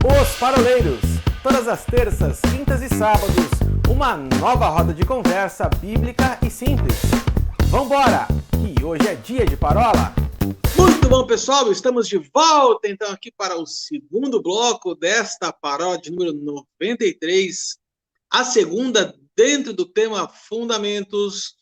Os Paroleiros, todas as terças, quintas e sábados, uma nova roda de conversa bíblica e simples. Vambora, que hoje é dia de parola. Muito bom, pessoal, estamos de volta então aqui para o segundo bloco desta paródia de número 93, a segunda dentro do tema Fundamentos,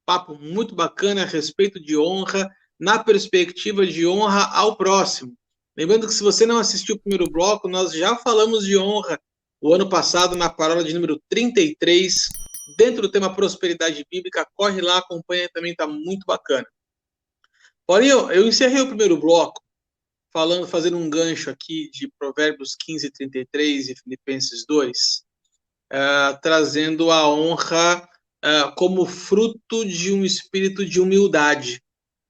papo muito bacana a respeito de honra, na perspectiva de honra ao próximo. Lembrando que se você não assistiu o primeiro bloco, nós já falamos de honra o ano passado na paródia de número 33, dentro do tema prosperidade bíblica. Corre lá, acompanha também, está muito bacana. Paulinho, eu encerrei o primeiro bloco fazendo um gancho aqui de Provérbios 15:33 e Filipenses 2, trazendo a honra como fruto de um espírito de humildade,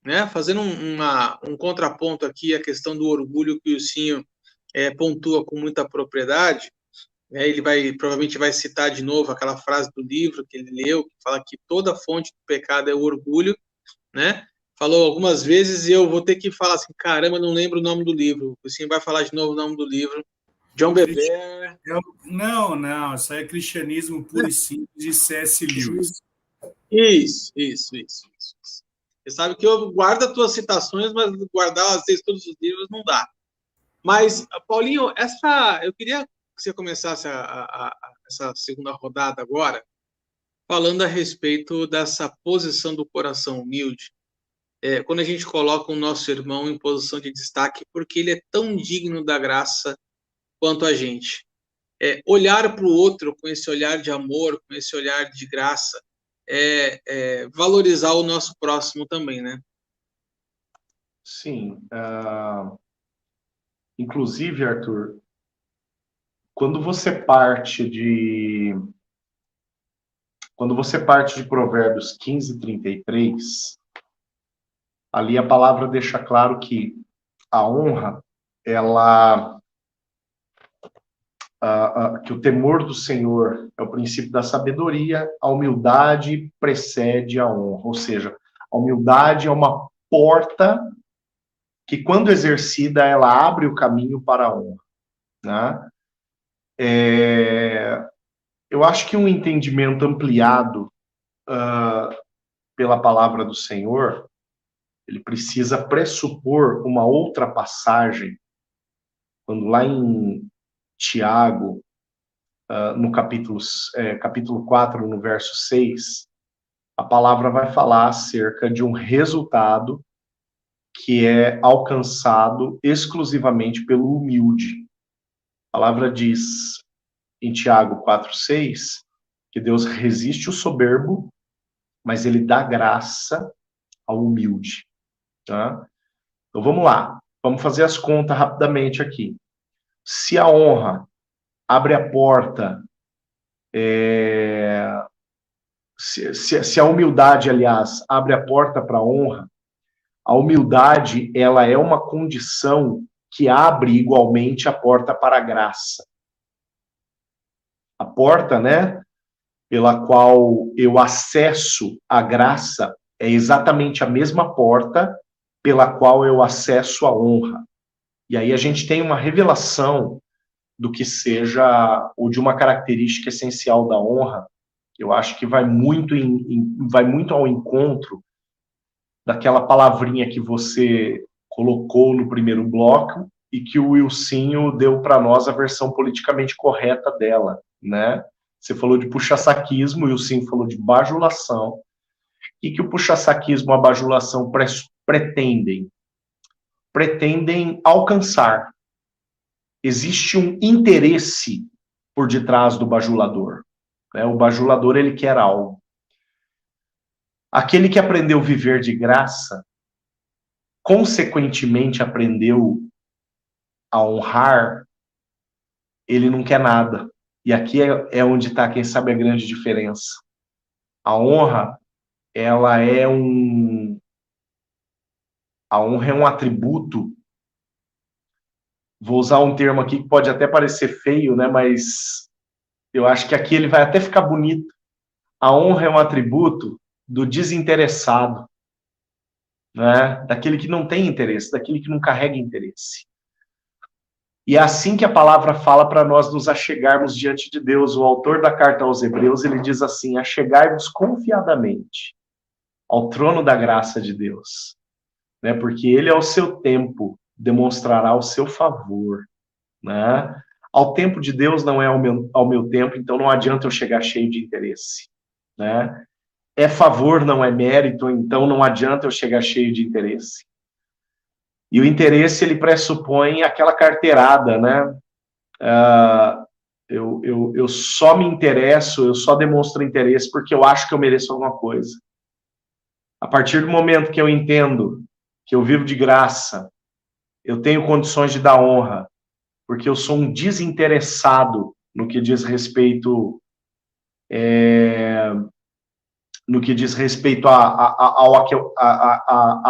né? Fazendo um contraponto aqui à questão do orgulho que o Ilcinho pontua com muita propriedade. Ele provavelmente vai citar de novo aquela frase do livro que ele leu, que fala que toda fonte do pecado é o orgulho, né? Falou algumas vezes e eu vou ter que falar assim, caramba, não lembro o nome do livro. O Ilcinho vai falar de novo o nome do livro. John Bevere. Não, isso aí é cristianismo puro e simples de C.S. Lewis. Isso. Você sabe que eu guardo as tuas citações, mas guardar às vezes todos os livros não dá. Mas, Paulinho, eu queria que você começasse essa segunda rodada agora, falando a respeito dessa posição do coração humilde, quando a gente coloca o nosso irmão em posição de destaque, porque ele é tão digno da graça quanto a gente. Olhar para o outro com esse olhar de amor, com esse olhar de graça, valorizar o nosso próximo também, né? Sim. Inclusive, Arthur, quando você parte de Provérbios 15:33, ali a palavra deixa claro que a honra, que o temor do Senhor é o princípio da sabedoria, a humildade precede a honra, ou seja, a humildade é uma porta que, quando exercida, ela abre o caminho para a honra, né? Eu acho que um entendimento ampliado pela palavra do Senhor, ele precisa pressupor uma outra passagem, quando lá em Tiago, no capítulo 4, no verso 6, a palavra vai falar acerca de um resultado que é alcançado exclusivamente pelo humilde. A palavra diz, em Tiago 4:6, que Deus resiste o soberbo, mas ele dá graça ao humilde. Tá? Então vamos lá, vamos fazer as contas rapidamente aqui. Se a honra abre a porta, se a humildade, aliás, abre a porta para a honra, a humildade, ela é uma condição que abre igualmente a porta para a graça. A porta, né, pela qual eu acesso a graça é exatamente a mesma porta pela qual eu acesso a honra. E aí a gente tem uma revelação do que seja, ou de uma característica essencial da honra, que eu acho que vai muito ao encontro daquela palavrinha que você colocou no primeiro bloco e que o Ilcinho deu para nós a versão politicamente correta dela, né? Você falou de puxa-saquismo, o Ilcinho falou de bajulação. E que o puxa-saquismo e a bajulação pretendem alcançar. Existe um interesse por detrás do bajulador, né? O bajulador, ele quer algo. Aquele que aprendeu a viver de graça, consequentemente aprendeu a honrar, ele não quer nada. E aqui é onde está, quem sabe, a grande diferença. A honra é um atributo. Vou usar um termo aqui que pode até parecer feio, né? Mas eu acho que aqui ele vai até ficar bonito. A honra é um atributo do desinteressado, né? Daquele que não tem interesse, daquele que não carrega interesse. E é assim que a palavra fala para nós nos achegarmos diante de Deus. O autor da carta aos Hebreus, ele diz assim: achegai-vos confiadamente ao trono da graça de Deus, né? Porque ele, ao seu tempo, demonstrará o seu favor, né? Ao tempo de Deus não é ao meu tempo, então não adianta eu chegar cheio de interesse, né? É favor, não é mérito, então não adianta eu chegar cheio de interesse. E o interesse, ele pressupõe aquela carteirada, né? Eu só me interesso, eu só demonstro interesse porque eu acho que eu mereço alguma coisa. A partir do momento que eu entendo que eu vivo de graça, eu tenho condições de dar honra, porque eu sou um desinteressado no que diz respeito a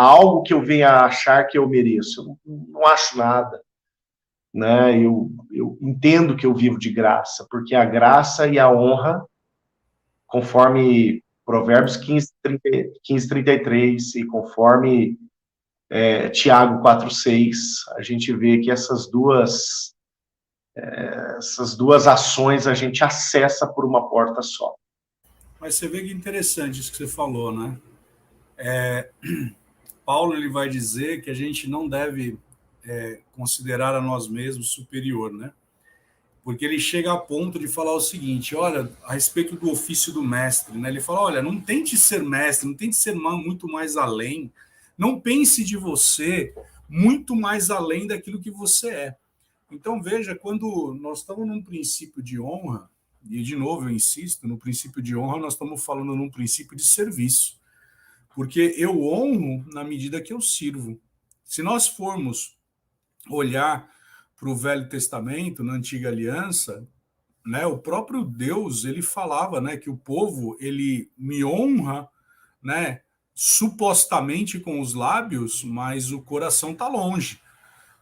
algo que eu venha a achar que eu mereço. Eu não acho nada, né? Eu entendo que eu vivo de graça, porque a graça e a honra, conforme Provérbios 15:33 e conforme Tiago 4:6, a gente vê que essas duas ações a gente acessa por uma porta só. Mas você vê que interessante isso que você falou, né? Paulo, ele vai dizer que a gente não deve considerar a nós mesmos superior, né? Porque ele chega a ponto de falar o seguinte, olha, a respeito do ofício do mestre, né? Ele fala, olha, não tente ser mestre, não tente ser muito mais além, não pense de você muito mais além daquilo que você é. Então, veja, quando nós estamos num princípio de honra, e de novo eu insisto, no princípio de honra nós estamos falando num princípio de serviço, porque eu honro na medida que eu sirvo. Se nós formos olhar para o Velho Testamento, na Antiga Aliança, né, o próprio Deus, ele falava, né, que o povo, ele me honra, né, supostamente com os lábios, mas o coração está longe.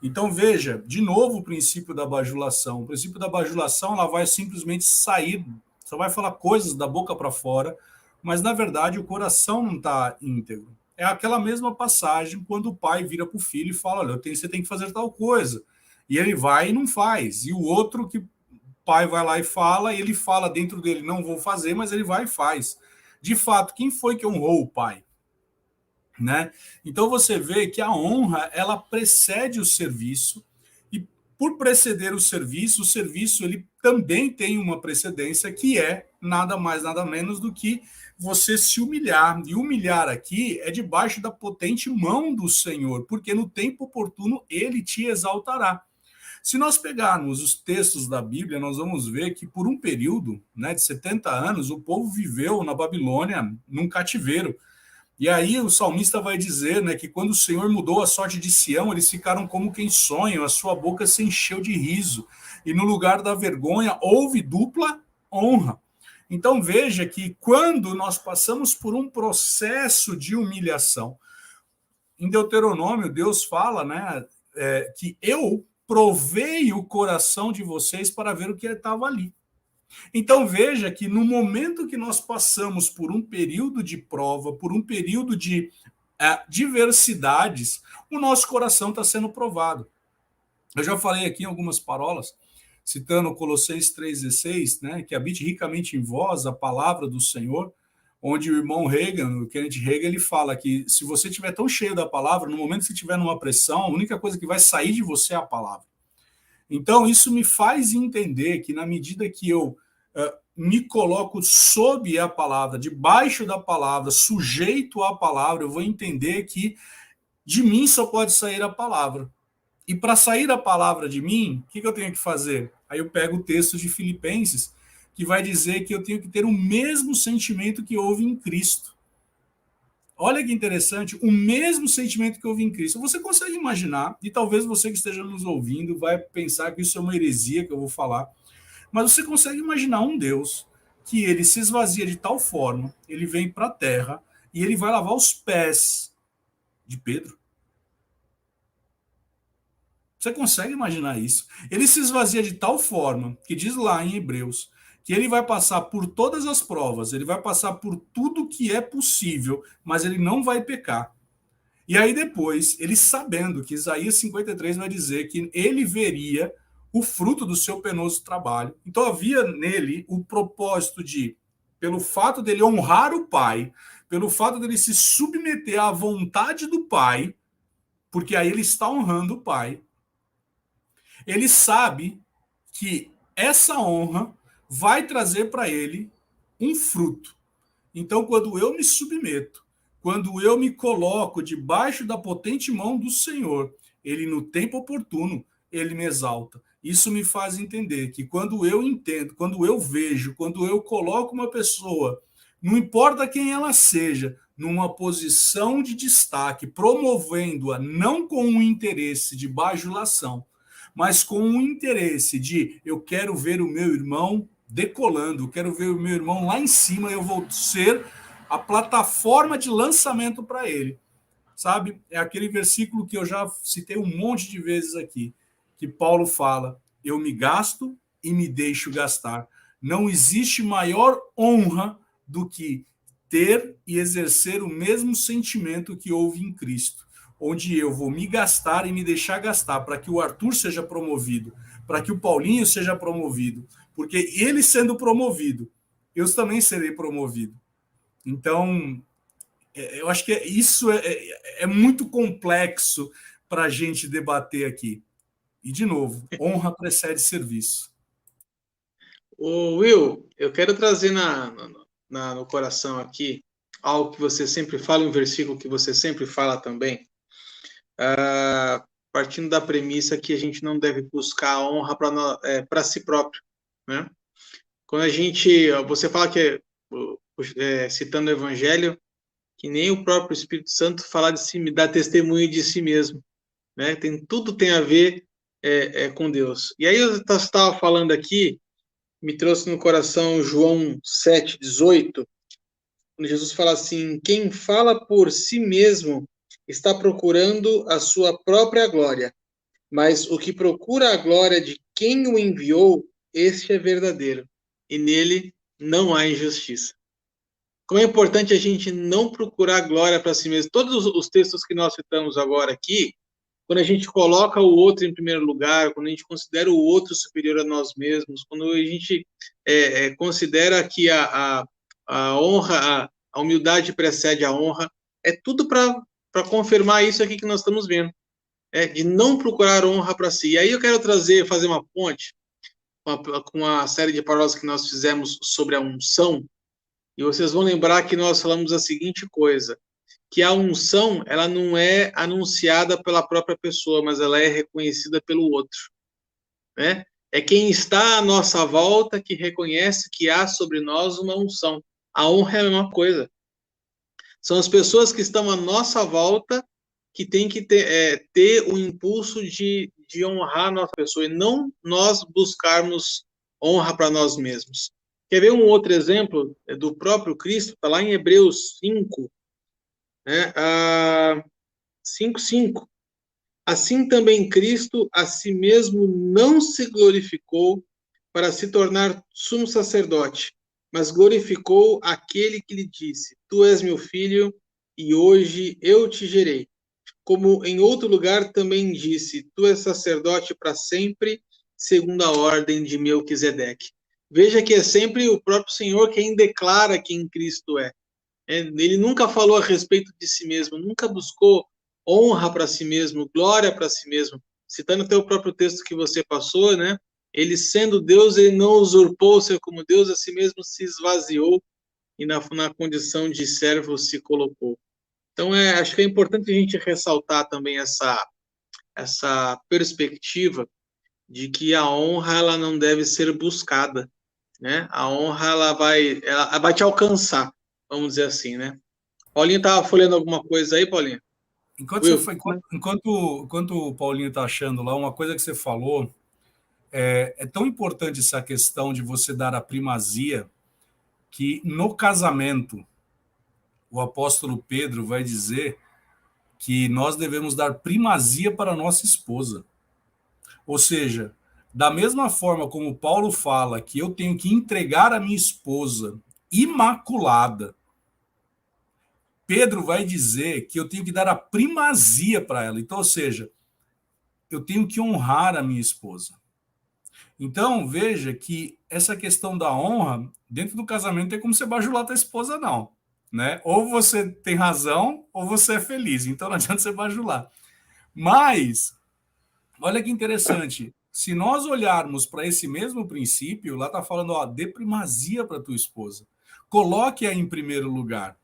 Então, veja, de novo o princípio da bajulação. O princípio da bajulação, ela vai simplesmente sair, você vai falar coisas da boca para fora, mas, na verdade, o coração não está íntegro. É aquela mesma passagem quando o pai vira para o filho e fala, olha, você tem que fazer tal coisa. E ele vai e não faz. E o outro que o pai vai lá e fala, ele fala dentro dele, não vou fazer, mas ele vai e faz. De fato, quem foi que honrou o pai? Né? Então você vê que a honra, ela precede o serviço, e por preceder o serviço ele também tem uma precedência que é nada mais, nada menos do que você se humilhar. E humilhar aqui é debaixo da potente mão do Senhor, porque no tempo oportuno ele te exaltará. Se nós pegarmos os textos da Bíblia, nós vamos ver que por um período, né, de 70 anos, o povo viveu na Babilônia num cativeiro. E aí o salmista vai dizer, né, que quando o Senhor mudou a sorte de Sião, eles ficaram como quem sonham, a sua boca se encheu de riso, e no lugar da vergonha houve dupla honra. Então veja que quando nós passamos por um processo de humilhação, em Deuteronômio Deus fala, né, que eu provei o coração de vocês para ver o que estava ali. Então veja que no momento que nós passamos por um período de prova, por um período de diversidades, o nosso coração está sendo provado. Eu já falei aqui em algumas parolas, citando Colossenses 3,16, né, que habite ricamente em vós a palavra do Senhor, onde o irmão Reagan, o Kenneth Reagan, ele fala que se você estiver tão cheio da palavra, no momento que você estiver numa pressão, a única coisa que vai sair de você é a palavra. Então, isso me faz entender que na medida que eu me coloco sob a palavra, debaixo da palavra, sujeito à palavra, eu vou entender que de mim só pode sair a palavra. E para sair a palavra de mim, o que eu tenho que fazer? Aí eu pego o texto de Filipenses, que vai dizer que eu tenho que ter o mesmo sentimento que houve em Cristo. Olha que interessante, o mesmo sentimento que houve em Cristo. Você consegue imaginar, e talvez você que esteja nos ouvindo vai pensar que isso é uma heresia que eu vou falar, mas você consegue imaginar um Deus que ele se esvazia de tal forma, ele vem para a terra e ele vai lavar os pés de Pedro? Você consegue imaginar isso? Ele se esvazia de tal forma, que diz lá em Hebreus, que ele vai passar por todas as provas, ele vai passar por tudo que é possível, mas ele não vai pecar. E aí depois, ele sabendo que Isaías 53 vai dizer que ele veria o fruto do seu penoso trabalho. Então havia nele o propósito de, pelo fato dele honrar o pai, pelo fato dele se submeter à vontade do pai, porque aí ele está honrando o pai, ele sabe que essa honra vai trazer para ele um fruto. Então, quando eu me submeto, quando eu me coloco debaixo da potente mão do Senhor, ele, no tempo oportuno, ele me exalta. Isso me faz entender que quando eu entendo, quando eu vejo, quando eu coloco uma pessoa, não importa quem ela seja, numa posição de destaque, promovendo-a não com um interesse de bajulação, mas com um interesse de eu quero ver o meu irmão decolando, eu quero ver o meu irmão lá em cima, eu vou ser a plataforma de lançamento para ele. Sabe? É aquele versículo que eu já citei um monte de vezes aqui, que Paulo fala, eu me gasto e me deixo gastar. Não existe maior honra do que ter e exercer o mesmo sentimento que houve em Cristo, onde eu vou me gastar e me deixar gastar para que o Arthur seja promovido, para que o Paulinho seja promovido, porque ele sendo promovido, eu também serei promovido. Então, eu acho que isso é muito complexo para a gente debater aqui. E, de novo, honra precede serviço. Ô, Will, eu quero trazer no coração aqui algo que você sempre fala, um versículo que você sempre fala também, partindo da premissa que a gente não deve buscar a honra para si próprio, né? Quando você fala que, citando o Evangelho, que nem o próprio Espírito Santo fala de si, dá testemunho de si mesmo, né? Tudo tem a ver com Deus. E aí eu estava falando aqui, me trouxe no coração João 7,18, quando Jesus fala assim, quem fala por si mesmo está procurando a sua própria glória, mas o que procura a glória de quem o enviou, este é verdadeiro, e nele não há injustiça. Como é importante a gente não procurar glória para si mesmo. Todos os textos que nós citamos agora aqui, quando a gente coloca o outro em primeiro lugar, quando a gente considera o outro superior a nós mesmos, quando a gente considera que a honra, a humildade precede a honra, é tudo para confirmar isso aqui que nós estamos vendo, de não procurar honra para si. E aí eu quero fazer uma ponte com a série de parábolas que nós fizemos sobre a unção, e vocês vão lembrar que nós falamos a seguinte coisa, que a unção, ela não é anunciada pela própria pessoa, mas ela é reconhecida pelo outro, né? É quem está à nossa volta que reconhece que há sobre nós uma unção. A honra é a mesma coisa. São as pessoas que estão à nossa volta que têm que ter o impulso de honrar a nossa pessoa, e não nós buscarmos honra para nós mesmos. Quer ver um outro exemplo do próprio Cristo? Está lá em Hebreus 5, né? 5:5. Assim também Cristo a si mesmo não se glorificou para se tornar sumo sacerdote, mas glorificou aquele que lhe disse, tu és meu filho, e hoje eu te gerei. Como em outro lugar também disse, tu és sacerdote para sempre, segundo a ordem de Melquisedeque. Veja que é sempre o próprio Senhor quem declara quem Cristo é. Ele nunca falou a respeito de si mesmo, nunca buscou honra para si mesmo, glória para si mesmo. Citando até o próprio texto que você passou, né? Ele sendo Deus, ele não usurpou ser como Deus, a si mesmo se esvaziou e na condição de servo se colocou. Então, acho que é importante a gente ressaltar também essa perspectiva de que a honra ela não deve ser buscada, né? A honra ela vai te alcançar, vamos dizer assim, né? Paulinho estava folheando alguma coisa aí, Paulinho? Enquanto o Paulinho está achando lá, uma coisa que você falou, é tão importante essa questão de você dar a primazia, que no casamento, o apóstolo Pedro vai dizer que nós devemos dar primazia para a nossa esposa. Ou seja, da mesma forma como Paulo fala que eu tenho que entregar a minha esposa imaculada, Pedro vai dizer que eu tenho que dar a primazia para ela. Então, ou seja, eu tenho que honrar a minha esposa. Então, veja que essa questão da honra, dentro do casamento, tem como você bajular tua esposa, não. Né? Ou você tem razão, ou você é feliz. Então, não adianta você bajular. Mas, olha que interessante. Se nós olharmos para esse mesmo princípio, lá está falando, ó, dê primazia para tua esposa. Coloque-a em primeiro lugar.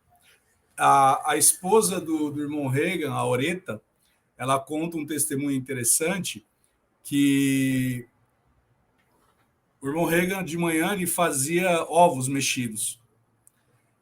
A esposa do irmão Reagan, a Oreta, ela conta um testemunho interessante que o irmão Reagan, de manhã, ele fazia ovos mexidos.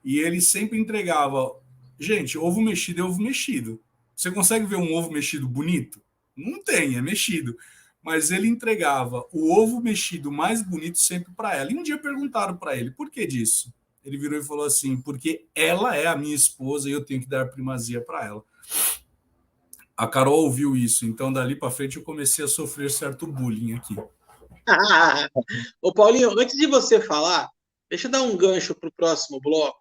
E ele sempre entregava... Gente, ovo mexido é ovo mexido. Você consegue ver um ovo mexido bonito? Não tem, é mexido. Mas ele entregava o ovo mexido mais bonito sempre para ela. E um dia perguntaram para ele, por que disso? Ele virou e falou assim, porque ela é a minha esposa e eu tenho que dar primazia para ela. A Carol ouviu isso, então dali para frente eu comecei a sofrer certo bullying aqui. Ô Paulinho, antes de você falar, deixa eu dar um gancho para o próximo bloco.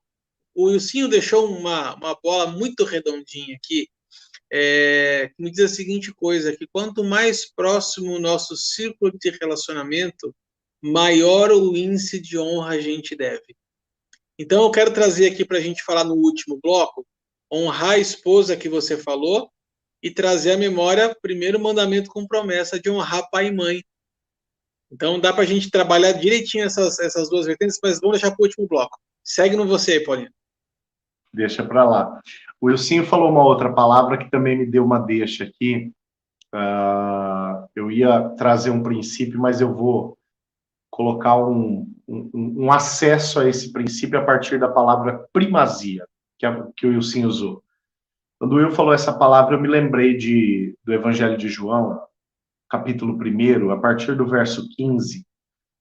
O Wilsinho deixou uma bola muito redondinha aqui, que me diz a seguinte coisa, que quanto mais próximo o nosso círculo de relacionamento, maior o índice de honra a gente deve. Então, eu quero trazer aqui para a gente falar no último bloco, honrar a esposa que você falou e trazer à memória o primeiro mandamento com promessa de honrar pai e mãe. Então, dá para a gente trabalhar direitinho essas duas vertentes, mas vamos deixar para o último bloco. Segue no você, Paulinho. Deixa para lá. O Wilsinho falou uma outra palavra que também me deu uma deixa aqui. Eu ia trazer um princípio, mas eu vou colocar um acesso a esse princípio a partir da palavra primazia, que o Wilsinho usou. Quando o Will falou essa palavra, eu me lembrei do Evangelho de João, capítulo 1, a partir do verso 15.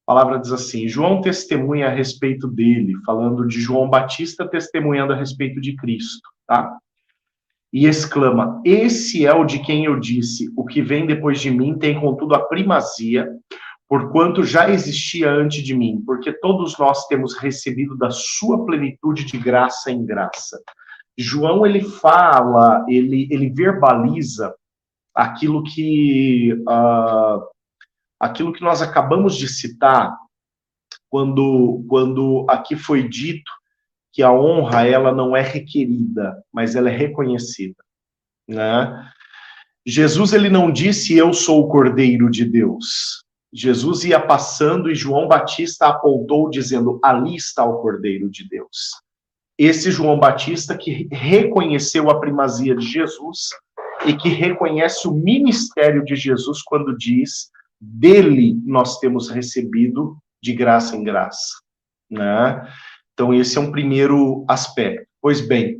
A palavra diz assim, João testemunha a respeito dele, falando de João Batista testemunhando a respeito de Cristo, tá? E exclama, esse é o de quem eu disse, o que vem depois de mim tem contudo a primazia, porquanto já existia antes de mim, porque todos nós temos recebido da sua plenitude de graça em graça. João, ele fala, ele verbaliza aquilo que nós acabamos de citar, quando aqui foi dito que a honra, ela não é requerida, mas ela é reconhecida, né? Jesus, ele não disse, eu sou o Cordeiro de Deus. Jesus ia passando e João Batista apontou, dizendo, ali está o Cordeiro de Deus. Esse João Batista que reconheceu a primazia de Jesus e que reconhece o ministério de Jesus quando diz, dele nós temos recebido de graça em graça, né? Então esse é um primeiro aspecto. Pois bem,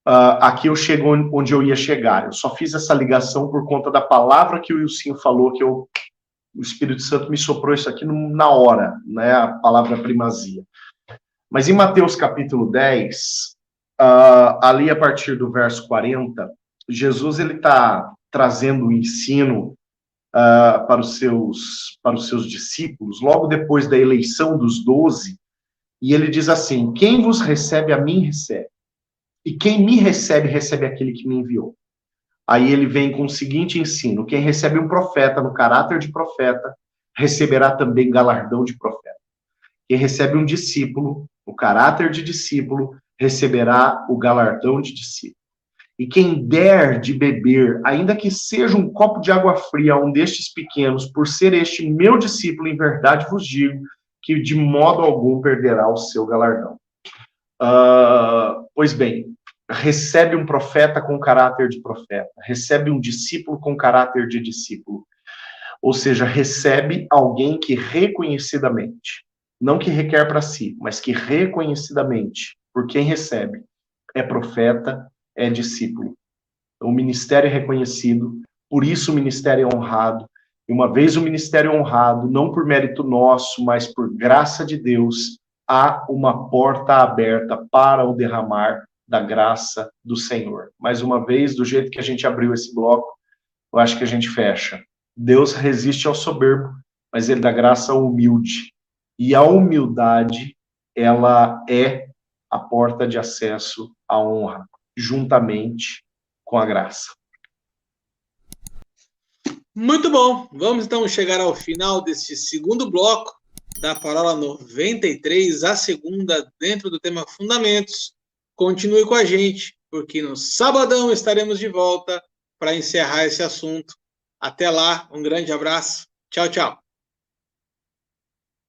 aqui eu chego onde eu ia chegar. Eu só fiz essa ligação por conta da palavra que o Wilson falou, que o Espírito Santo me soprou isso aqui na hora, né? A palavra primazia. Mas em Mateus capítulo 10, ali a partir do verso 40, Jesus ele está trazendo o ensino para os seus discípulos, logo depois da eleição dos 12, e ele diz assim, quem vos recebe, a mim recebe. E quem me recebe, recebe aquele que me enviou. Aí ele vem com o seguinte ensino, quem recebe um profeta no caráter de profeta, receberá também galardão de profeta. Quem recebe um discípulo, o caráter de discípulo, receberá o galardão de discípulo. E quem der de beber, ainda que seja um copo de água fria a um destes pequenos, por ser este meu discípulo, em verdade vos digo, que de modo algum perderá o seu galardão. Pois bem, recebe um profeta com caráter de profeta, recebe um discípulo com caráter de discípulo. Ou seja, recebe alguém que reconhecidamente, não que requer para si, mas que reconhecidamente, por quem recebe, é profeta, é discípulo. O ministério é reconhecido, por isso o ministério é honrado. E uma vez o ministério honrado, não por mérito nosso, mas por graça de Deus, há uma porta aberta para o derramar da graça do Senhor. Mais uma vez, do jeito que a gente abriu esse bloco, eu acho que a gente fecha. Deus resiste ao soberbo, mas ele dá graça ao humilde. E a humildade, ela é a porta de acesso à honra, juntamente com a graça. Muito bom. Vamos então chegar ao final deste segundo bloco da Parola 93, a segunda dentro do tema Fundamentos. Continue com a gente, porque no sabadão estaremos de volta para encerrar esse assunto. Até lá, um grande abraço. Tchau, tchau.